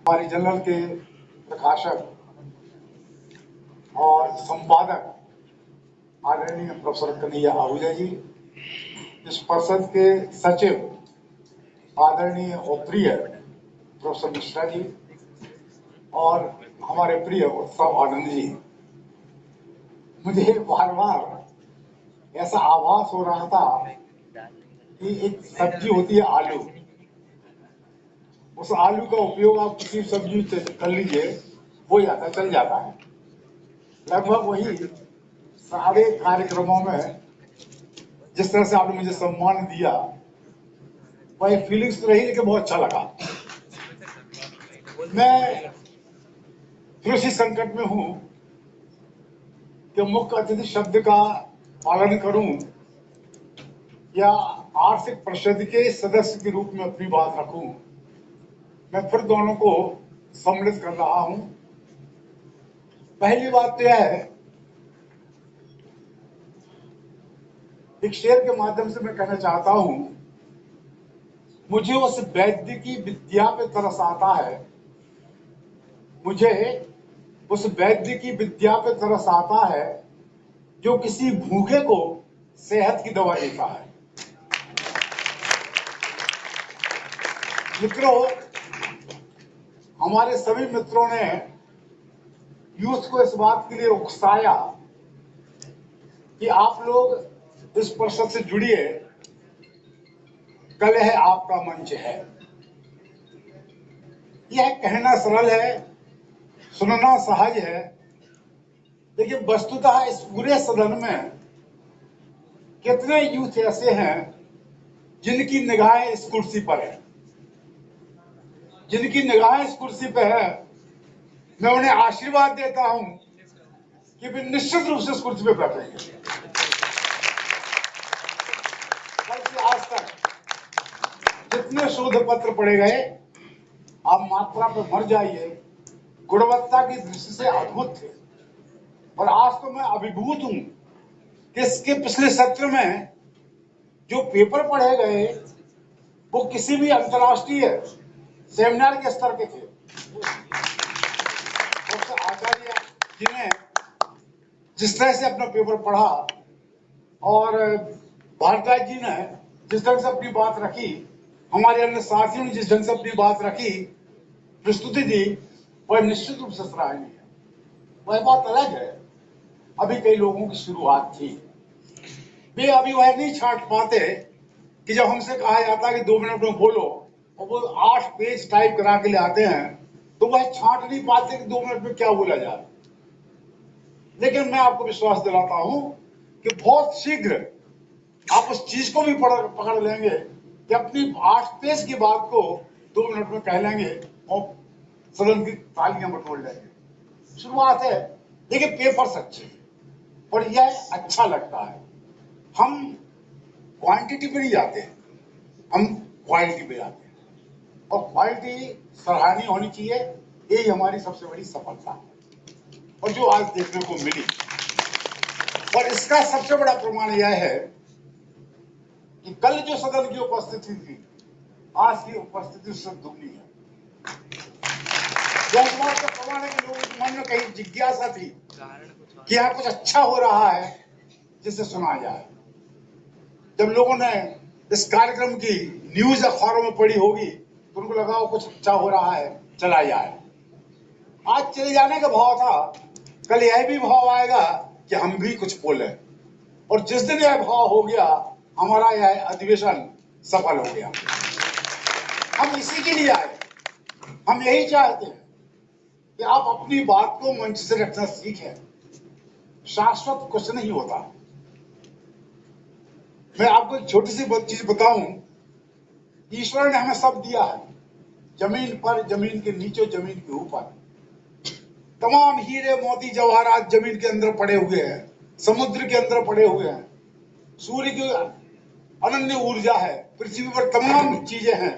हमारे जर्नल के प्रकाशक और संपादक आदरणीय प्रोफेसर कन्हैया आहूजा जी, इस परिषद के सचिव आदरणीय और प्रिय प्रोफेसर मिश्रा जी और हमारे प्रिय उत्सव आनंद जी, मुझे बार बार ऐसा आभास हो रहा था कि एक सब्जी होती है आलू, उस आलू का उपयोग आप किसी सब्जी से कर लीजिए, हो जाता है, चल जाता है। लगभग वही सारे कार्यक्रमों में जिस तरह से आपने मुझे सम्मान दिया, वही फीलिंग्स तो रही, लेकिन बहुत अच्छा लगा। मैं फिर उसी संकट में हूं कि मुख्य अतिथि शब्द का पालन करूं या आर्थिक परिषद के सदस्य के रूप में अपनी बात रखूं। मैं फिर दोनों को सम्मिलित कर रहा हूं। पहली बात तो यह है, एक शेर के माध्यम से मैं कहना चाहता हूं, मुझे उस वैद्य की विद्या पे तरस आता है, मुझे उस वैद्य की विद्या पे तरस आता है जो किसी भूखे को सेहत की दवा देता है। मित्रों, हमारे सभी मित्रों ने यूथ को इस बात के लिए उकसाया कि आप लोग इस परिषद से जुड़िए, कल है आपका मंच है। यह कहना सरल है, सुनना सहज है, लेकिन वस्तुतः इस पूरे सदन में कितने यूथ ऐसे हैं जिनकी निगाहें इस कुर्सी पर है, जिनकी निगाहें इस कुर्सी पर है। मैं उन्हें आशीर्वाद देता हूं कि वे निश्चित रूप से इस कुर्सी पर बैठेंगे। कल से आज तक जितने शोध पत्र पढ़े गए, आप मात्रा पर मर जाइए, गुणवत्ता की दृष्टि से अद्भुत थे। और आज तो मैं अभिभूत हूं कि इसके पिछले सत्र में जो पेपर पढ़े गए वो किसी भी अंतर्राष्ट्रीय सेमिनार के स्तर के थे। आचार्य जी ने जिस तरह से अपना पेपर पढ़ा और भारद्वाज जी ने जिस तरह से अपनी बात रखी, हमारे अन्य साथियों ने जिस ढंग से अपनी बात रखी, प्रस्तुति दी, वह निश्चित रूप से सराहनीय है। वह बात अलग है, अभी कई लोगों की शुरुआत थी, वे अभी वह नहीं छांट पाते कि जब हमसे कहा जाता है कि 2 मिनट में बोलो और वो 8 पेज टाइप करा के ले आते हैं, तो वह छांट नहीं पाते कि 2 मिनट में क्या बोला जाए। लेकिन मैं आपको विश्वास दिलाता हूं कि बहुत शीघ्र आप उस चीज को भी पकड़ लेंगे कि अपनी 8 पेज की बात को 2 मिनट में कह लेंगे और सदन की तालियां बटोर लेंगे। शुरुआत है, लेकिन पेपर्स अच्छे और यह अच्छा लगता है। हम क्वांटिटी पे नहीं जाते, हम क्वालिटी पे जाते हैं, और क्वालिटी सराहनीय होनी चाहिए। यही हमारी सबसे बड़ी सफलता है और जो आज देखने को मिली। और इसका सबसे बड़ा प्रमाण यह है कि कल जो सदन की उपस्थिति थी, आज की उपस्थिति उससे दुगनी है। यह बात का प्रमाण है कि लोगों के मन में कहीं जिज्ञासा थी कि यहाँ कुछ अच्छा हो रहा है जिसे सुना जाए। जब लोगों ने इस कार्यक्रम की न्यूज अखबारों में पढ़ी होगी तो उनको लगा कुछ अच्छा हो रहा है, चला जाए। आज चले जाने का भाव था, कल यह भी भाव आएगा कि हम भी कुछ बोले। और जिस दिन यह भाव हो गया, हमारा यह अधिवेशन सफल हो गया। हम इसी के लिए आए, हम यही चाहते हैं कि आप अपनी बात को मंच से रखना सीखें। शाश्वत कुछ नहीं होता। मैं आपको एक छोटी सी चीज बताऊं, ईश्वर ने हमें सब दिया है, जमीन पर, जमीन के नीचे, जमीन के ऊपर। तमाम हीरे मोती जवाहरात जमीन के अंदर पड़े हुए हैं, समुद्र के अंदर पड़े हुए हैं, सूर्य की अनन्य ऊर्जा है, पृथ्वी पर तमाम चीजें हैं।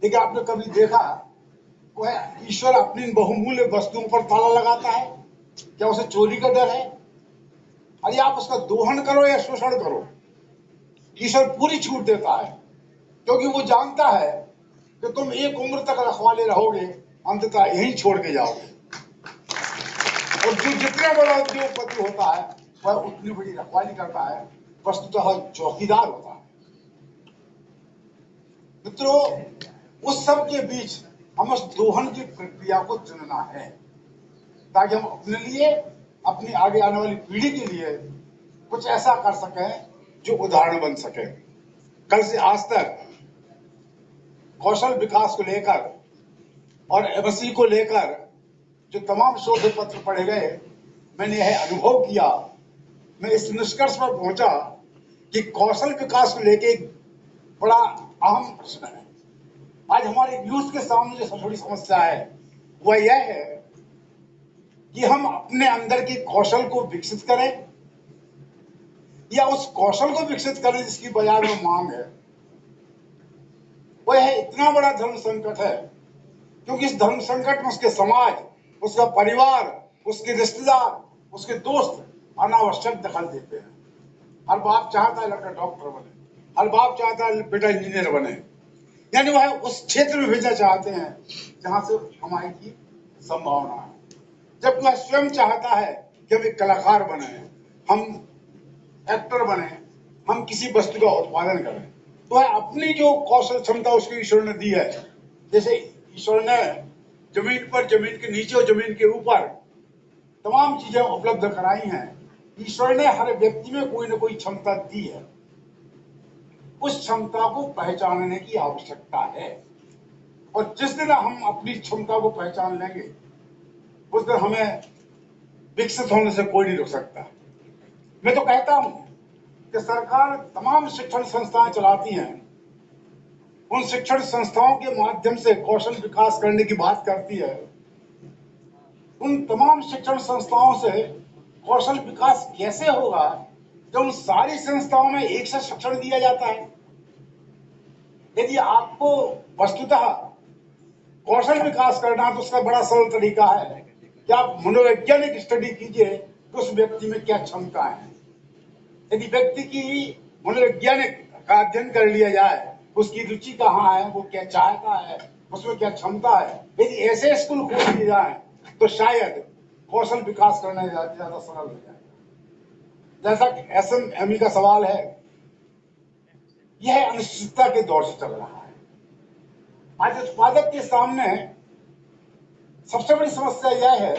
लेकिन आपने कभी देखा वह ईश्वर अपनी बहुमूल्य वस्तुओं पर ताला लगाता है? क्या उसे चोरी का डर है? अरे आप उसका दोहन करो या शोषण करो, ईश्वर पूरी छूट देता है, क्योंकि वो जानता है कि तुम एक उम्र तक रखवाले रहोगे, अंततः यहीं छोड़ के जाओगे। और जो जितना बड़ा उद्योगपति होता है वह उतनी बड़ी रखवाली करता है, वस्तुतः चौकीदार होता है। मित्रों, उस सब के बीच हम उस दोहन की प्रक्रिया को चुनना है, ताकि हम अपने लिए, अपनी आगे आने वाली पीढ़ी के लिए कुछ ऐसा कर सकें जो उदाहरण बन सके। कल से आज तक कौशल विकास को लेकर और एमएससी को लेकर जो तमाम शोध पत्र पढ़े गए, मैंने यह अनुभव किया, मैं इस निष्कर्ष पर पहुंचा कि कौशल विकास को लेकर एक बड़ा अहम प्रश्न है। आज हमारे यूथ के सामने जो सबसे बड़ी समस्या है वह यह है कि हम अपने अंदर के कौशल को विकसित करें या उस कौशल को विकसित करें जिसकी बाजार में मांग है। वह इतना बड़ा धर्म संकट है, क्योंकि इस धर्म संकट में उसके समाज, उसका परिवार, उसके रिश्तेदार, उसके दोस्त अनावश्यक दखल देते हैं। हर बाप चाहता है लड़का डॉक्टर बने, हर बाप चाहता है बेटा इंजीनियर बने, यानी वह उस क्षेत्र में भेजना चाहते हैं जहां से कमाई की संभावना है, जबकि वह स्वयं चाहता है कि हम एक कलाकार बने, हम एक्टर बने, हम किसी वस्तु का उत्पादन करें। तो वह अपनी जो कौशल क्षमता उसको ईश्वर ने दी है, जैसे ईश्वर ने जमीन पर, जमीन के नीचे और जमीन के ऊपर तमाम चीजें उपलब्ध कराई हैं, ईश्वर ने हर व्यक्ति में कोई ना कोई क्षमता दी है। उस क्षमता को पहचानने की आवश्यकता है, और जिस दिन हम अपनी क्षमता को पहचान लेंगे उस दिन हमें विकसित होने से कोई नहीं रोक सकता। मैं तो कहता हूं कि सरकार तमाम शिक्षण संस्थाएं चलाती हैं, उन शिक्षण संस्थाओं के माध्यम से कौशल विकास करने की बात करती है। उन तमाम शिक्षण संस्थाओं से कौशल विकास कैसे होगा जब उन सारी संस्थाओं में एक से शिक्षण दिया जाता है? यदि आपको वस्तुतः कौशल विकास करना है तो उसका बड़ा सरल तरीका है कि आप मनोवैज्ञानिक स्टडी कीजिए कि उस व्यक्ति में क्या क्षमता है। यदि व्यक्ति की मनोवैज्ञानिक का अध्ययन कर लिया जाए, उसकी रुचि कहाँ है, वो क्या चाहता है, उसमें क्या क्षमता है, यदि ऐसे स्कूल खोल दिए जाए तो शायद कौशल विकास करना ज्यादा सरल हो जाए। जैसा कि एसएमएमई का सवाल है, यह अनिश्चितता के दौर से चल रहा है। आज उत्पादक के सामने सबसे बड़ी समस्या यह है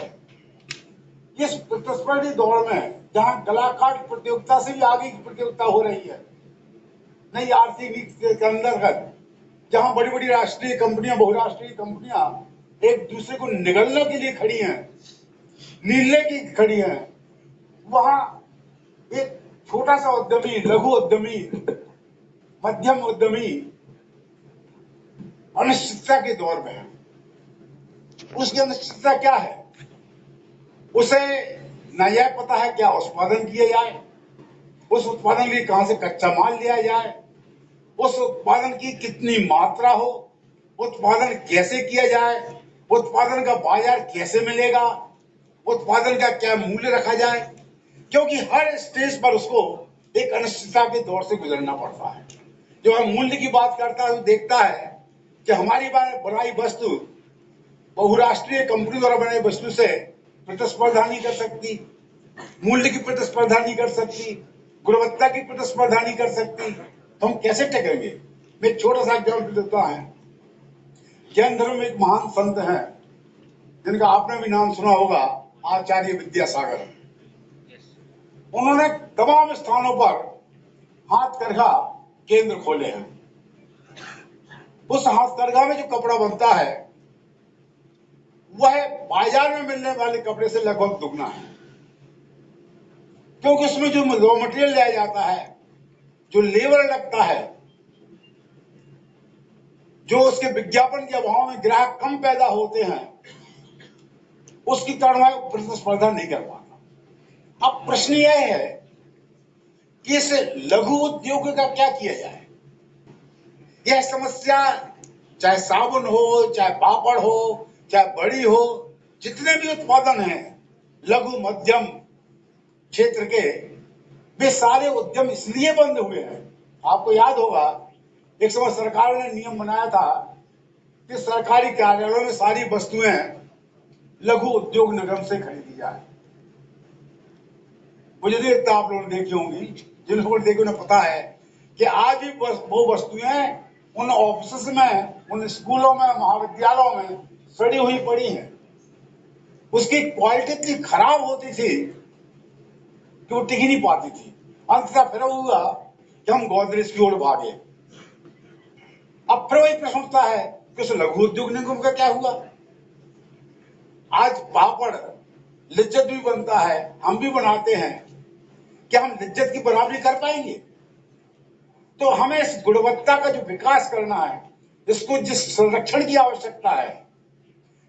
कि इस प्रतिस्पर्धी दौर में जहां कलाकार प्रतियोगिता से भी आगे की प्रतियोगिता हो रही है, नई आर्थिक नीति के अंतर्गत जहां बड़ी बड़ी राष्ट्रीय कंपनियां, बहुराष्ट्रीय कंपनियां एक दूसरे को निगलने के लिए खड़ी हैं, नीलने की खड़ी हैं, वहां एक छोटा सा उद्यमी, लघु उद्यमी, मध्यम उद्यमी अनिश्चितता के दौर में है। उसकी अनिश्चितता क्या है? उसे न यह पता है क्या उत्पादन किया जाए, उस उत्पादन के लिए कहां से कच्चा माल लिया जाए, उस उत्पादन की कितनी मात्रा हो, उत्पादन कैसे किया जाए, उत्पादन का बाजार कैसे मिलेगा, उत्पादन का क्या मूल्य रखा जाए, क्योंकि हर स्टेज पर उसको एक अनिश्चितता के दौर से गुजरना पड़ता है। जब हम मूल्य की बात करता है तो देखता है कि हमारी बनाई वस्तु बहुराष्ट्रीय कंपनी द्वारा बनाई वस्तु से प्रतिस्पर्धा नहीं कर सकती, मूल्य की प्रतिस्पर्धा नहीं कर सकती, गुणवत्ता की प्रतिस्पर्धा नहीं कर सकती, तो हम कैसे टिकेंगे? मैं एक छोटा सा एग्जाम्पल देता है। जैन धर्म में एक महान संत हैं जिनका आपने भी नाम सुना होगा, आचार्य विद्यासागर। उन्होंने तमाम स्थानों पर हाथकरघा केंद्र खोले हैं। उस हाथकरघा में जो कपड़ा बनता है वह बाजार में मिलने वाले कपड़े से लगभग दुगना है, क्योंकि उसमें जो रॉ मटेरियल लिया जाता है, जो लेबर लगता है, जो उसके विज्ञापन के अभाव में ग्राहक कम पैदा होते हैं, उसकी कारण वह प्रतिस्पर्धा नहीं कर पाता। अब प्रश्न यह है कि इस लघु उद्योग का क्या किया जाए? यह समस्या चाहे साबुन हो, चाहे पापड़ हो, चाहे बड़ी हो, जितने भी उत्पादन हैं लघु मध्यम क्षेत्र के, वे सारे उद्यम इसलिए बंद हुए हैं। आपको याद होगा एक समय सरकार ने नियम बनाया था कि सरकारी कार्यालयों में सारी वस्तुएं लघु उद्योग निगम से खरीदी जाए। मुझे नहीं लगता आप लोगों ने देखी होंगी, जिन लोगों ने देखी उन्हें पता है कि आज भी वो वस्तुएं उन ऑफिस में, उन स्कूलों में, महाविद्यालयों में सड़ी हुई पड़ी हैं। उसकी क्वालिटी इतनी खराब होती थी कि वो टिक ही नहीं पाती थी। अंततः फिर हुआ कि हम गोदरेज की ओर भागे। अब फिर वही प्रश्न उठता है कि उस लघु उद्योग निगम का क्या हुआ? आज पापड़ लिज्जत भी बनता है, हम भी बनाते हैं, क्या हम लिज्जत की बराबरी कर पाएंगे? तो हमें इस गुणवत्ता का जो विकास करना है, इसको जिस संरक्षण की आवश्यकता है,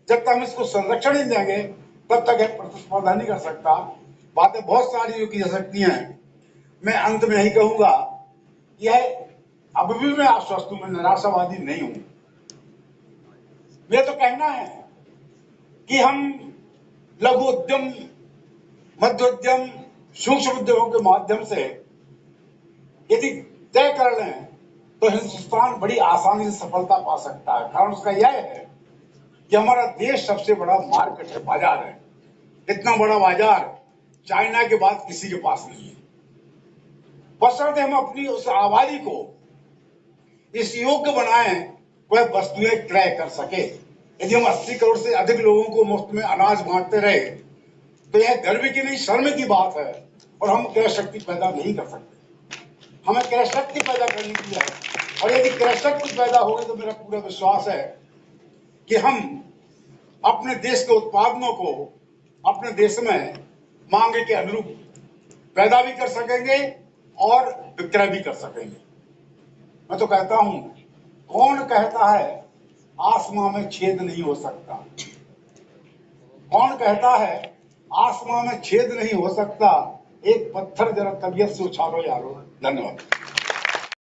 जब तक हम इसको संरक्षण नहीं देंगे तब तक यह प्रतिस्पर्धा नहीं कर सकता। बातें बहुत सारी जो की जा सकती हैं। मैं अंत में यही कहूंगा, यह अब भी मैं आश्वस्त हूं, मैं निराशावादी नहीं हूं। मेरा तो कहना है कि हम लघु उद्यम, मध्य उद्यम, सूक्ष्म उद्योगों के माध्यम से यदि तय कर लें तो हिंदुस्तान बड़ी आसानी से सफलता पा सकता है। कारण उसका यह है कि हमारा देश सबसे बड़ा मार्केट है, बाजार है। इतना बड़ा बाजार चाइना के बाद किसी के पास नहीं है। बशर्ते हम अपनी उस आबादी को इस योग्य बनाएं, वह वस्तुएं क्रय कर सके। यदि हम 80 करोड़ से अधिक लोगों को मुफ्त में अनाज बांटते रहे तो यह गर्व की नहीं, शर्म की बात है। और हम क्रय शक्ति पैदा नहीं कर सकते। हमें क्रय शक्ति पैदा करनी की है, और यदि क्रय शक्ति पैदा होगी तो मेरा पूरा विश्वास है कि हम अपने देश के उत्पादनों को अपने देश में मांग के अनुरूप पैदा भी कर सकेंगे और विक्रय भी कर सकेंगे। मैं तो कहता हूं, कौन कहता है आसमां में छेद नहीं हो सकता? कौन कहता है आसमां में छेद नहीं हो सकता? एक पत्थर जरा तबीयत से उछालो यारो। धन्यवाद।